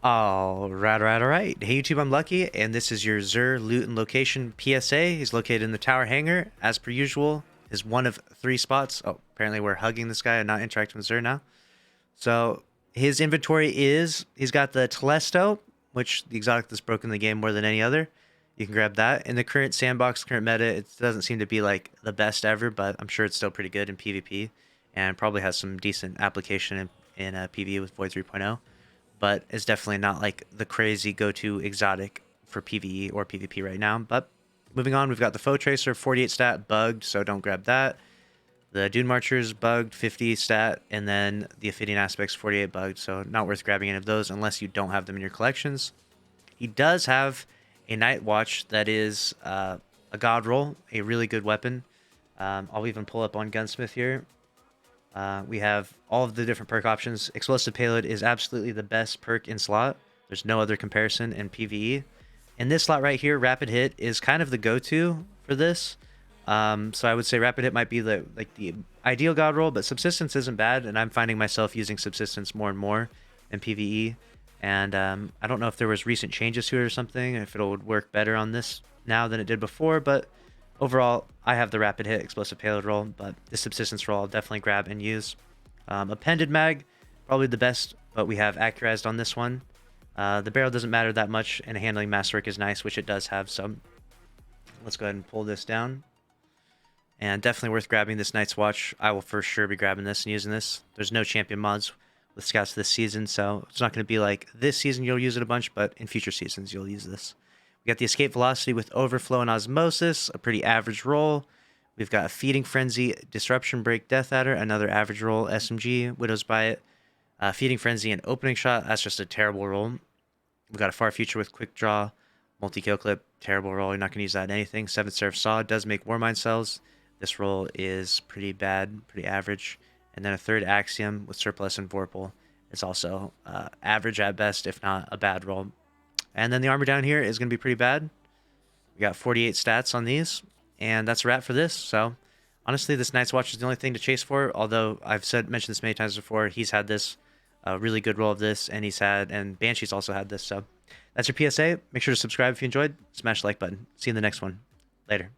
All right. Hey YouTube, I'm Lucky, and this is your Zur loot and location PSA. He's located in the tower hangar, as per usual. Is one of three spots. Oh, apparently we're hugging this guy and not interacting with Zur now. So his inventory is, he's got the Telesto, which the exotic that's broken the game more than any other. You can grab that. In the current sandbox, current meta, it doesn't seem to be like the best ever, but I'm sure it's still pretty good in PvP and probably has some decent application in PvE with Void 3.0. But it's definitely not like the crazy go-to exotic for PvE or PvP right now. But moving on, we've got the Foe Tracer, 48 stat, bugged, so don't grab that. The Dune Marchers, bugged, 50 stat, and then the Ophidian Aspects, 48 bugged, so not worth grabbing any of those unless you don't have them in your collections. He does have a Night Watch that is a God Roll, a really good weapon. I'll even pull up on Gunsmith here. We have all of the different perk options. Explosive Payload is absolutely the best perk in slot. There's no other comparison in PvE. In this slot right here, Rapid Hit is kind of the go-to for this. So I would say Rapid Hit might be the ideal God Roll, but Subsistence isn't bad, and I'm finding myself using Subsistence more and more in PvE. And I don't know if there was recent changes to it or something, if it would work better on this now than it did before, but overall, I have the Rapid Hit Explosive Payload roll, but the Subsistence roll I'll definitely grab and use. Appended Mag, probably the best, but we have Accurized on this one. The barrel doesn't matter that much, and handling Masterwork is nice, which it does have, so let's go ahead and pull this down. And definitely worth grabbing this Night's Watch. I will for sure be grabbing this and using this. There's no champion mods with Scouts this season, so it's not going to be like this season you'll use it a bunch, but in future seasons you'll use this. We got the Escape Velocity with Overflow and Osmosis, a pretty average roll. We've got a Feeding Frenzy, Disruption Break, Death Adder, another average roll, SMG, Widow's Bite, Feeding Frenzy, and Opening Shot. That's just a terrible roll. We've got a Far Future with Quick Draw, Multi-Kill Clip, terrible roll. You're not going to use that in anything. 7th Seraph Saw does make Warmind cells. This roll is pretty bad, pretty average. And then a third Axiom with Surplus and Vorpal is also average at best, if not a bad roll. And then the armor down here is going to be pretty bad. We got 48 stats on these, and that's a wrap for this. So honestly, this Night's Watch is the only thing to chase for, although I've mentioned this many times before. He's had this, a really good roll of this, and Banshee's also had this. So that's your PSA. Make sure to subscribe if you enjoyed. Smash the like button. See you in the next one. Later.